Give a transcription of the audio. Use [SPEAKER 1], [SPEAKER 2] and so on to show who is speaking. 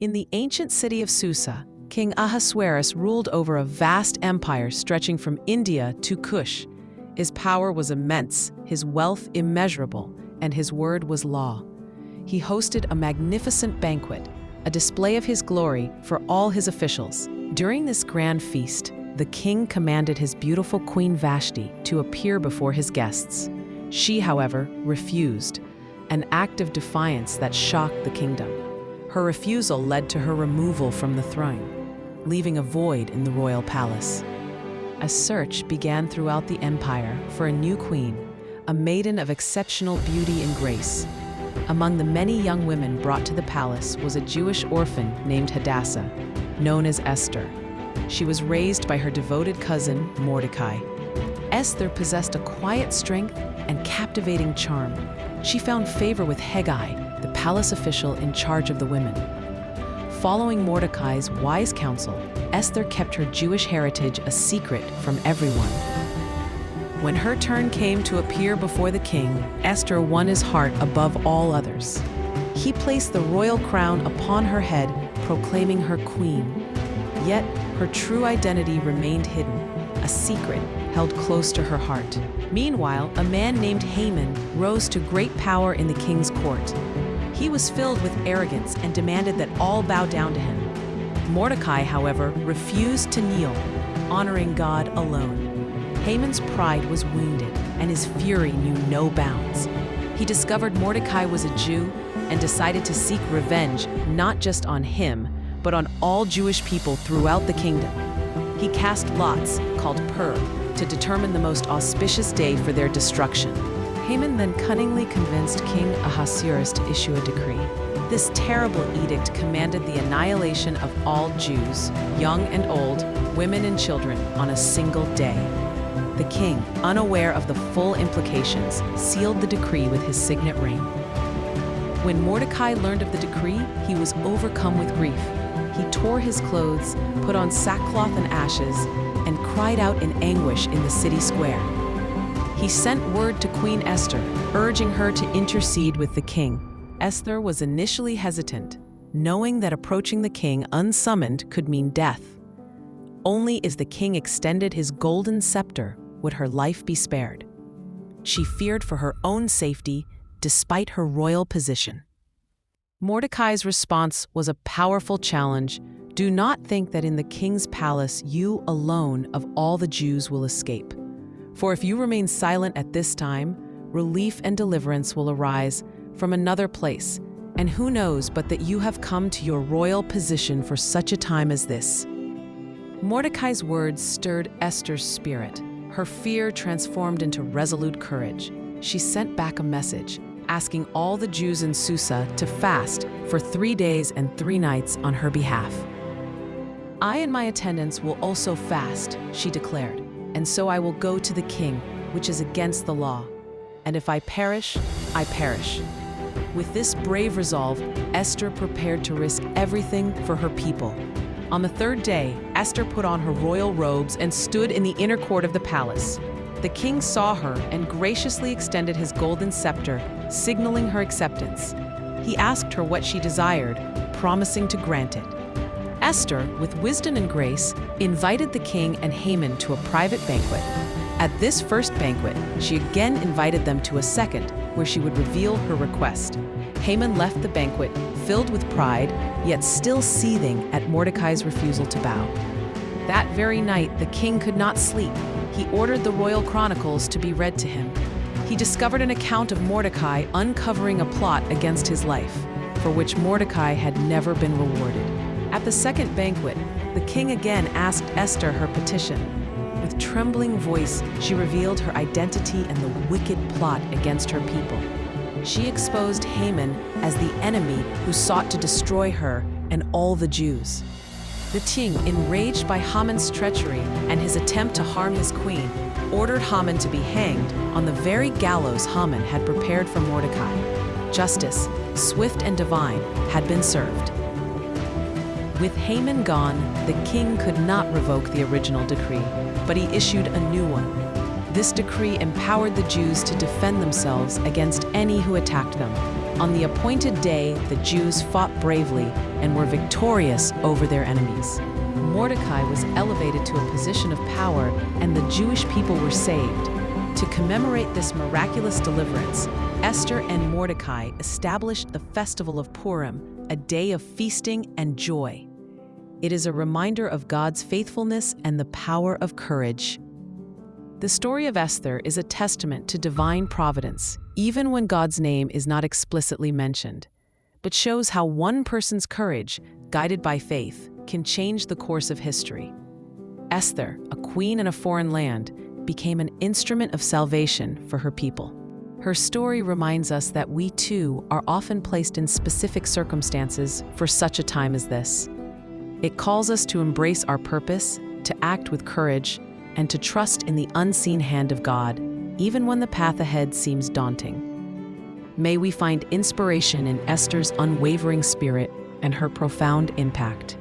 [SPEAKER 1] In the ancient city of Susa, King Ahasuerus ruled over a vast empire stretching from India to Kush. His power was immense, his wealth immeasurable, and his word was law. He hosted a magnificent banquet, a display of his glory for all his officials. During this grand feast, the king commanded his beautiful Queen Vashti to appear before his guests. She, however, refused, an act of defiance that shocked the kingdom. Her refusal led to her removal from the throne, leaving a void in the royal palace. A search began throughout the empire for a new queen, a maiden of exceptional beauty and grace. Among the many young women brought to the palace was a Jewish orphan named Hadassah, known as Esther. She was raised by her devoted cousin, Mordecai. Esther possessed a quiet strength and captivating charm. She found favor with Hegai, the palace official in charge of the women. Following Mordecai's wise counsel, Esther kept her Jewish heritage a secret from everyone. When her turn came to appear before the king, Esther won his heart above all others. He placed the royal crown upon her head, proclaiming her queen. Yet, her true identity remained hidden, a secret held close to her heart. Meanwhile, a man named Haman rose to great power in the king's court. He was filled with arrogance and demanded that all bow down to him. Mordecai, however, refused to kneel, honoring God alone. Haman's pride was wounded, and his fury knew no bounds. He discovered Mordecai was a Jew and decided to seek revenge not just on him, but on all Jewish people throughout the kingdom. He cast lots, called Pur, to determine the most auspicious day for their destruction. Haman then cunningly convinced King Ahasuerus to issue a decree. This terrible edict commanded the annihilation of all Jews, young and old, women and children, on a single day. The king, unaware of the full implications, sealed the decree with his signet ring. When Mordecai learned of the decree, he was overcome with grief. He tore his clothes, put on sackcloth and ashes, and cried out in anguish in the city square. He sent word to Queen Esther, urging her to intercede with the king. Esther was initially hesitant, knowing that approaching the king unsummoned could mean death. Only as the king extended his golden scepter would her life be spared. She feared for her own safety, despite her royal position. Mordecai's response was a powerful challenge. Do not think that in the king's palace you alone of all the Jews will escape. For if you remain silent at this time, relief and deliverance will arise from another place, and who knows but that you have come to your royal position for such a time as this. Mordecai's words stirred Esther's spirit. Her fear transformed into resolute courage. She sent back a message, asking all the Jews in Susa to fast for 3 days and 3 nights on her behalf. I and my attendants will also fast, she declared, and so I will go to the king, which is against the law. And if I perish, I perish. With this brave resolve, Esther prepared to risk everything for her people. On the 3rd day, Esther put on her royal robes and stood in the inner court of the palace. The king saw her and graciously extended his golden scepter, signaling her acceptance. He asked her what she desired, promising to grant it. Esther, with wisdom and grace, invited the king and Haman to a private banquet. At this first banquet, she again invited them to a second, where she would reveal her request. Haman left the banquet, filled with pride, yet still seething at Mordecai's refusal to bow. That very night, the king could not sleep. He ordered the royal chronicles to be read to him. He discovered an account of Mordecai uncovering a plot against his life, for which Mordecai had never been rewarded. At the second banquet, the king again asked Esther her petition. With trembling voice, she revealed her identity and the wicked plot against her people. She exposed Haman as the enemy who sought to destroy her and all the Jews. The king, enraged by Haman's treachery and his attempt to harm his queen, ordered Haman to be hanged on the very gallows Haman had prepared for Mordecai. Justice, swift and divine, had been served. With Haman gone, the king could not revoke the original decree, but he issued a new one. This decree empowered the Jews to defend themselves against any who attacked them. On the appointed day, the Jews fought bravely and were victorious over their enemies. Mordecai was elevated to a position of power, and the Jewish people were saved. To commemorate this miraculous deliverance, Esther and Mordecai established the festival of Purim, a day of feasting and joy. It is a reminder of God's faithfulness and the power of courage. The story of Esther is a testament to divine providence, even when God's name is not explicitly mentioned, but shows how one person's courage, guided by faith, can change the course of history. Esther, a queen in a foreign land, became an instrument of salvation for her people. Her story reminds us that we too are often placed in specific circumstances for such a time as this. It calls us to embrace our purpose, to act with courage, and to trust in the unseen hand of God, even when the path ahead seems daunting. May we find inspiration in Esther's unwavering spirit and her profound impact.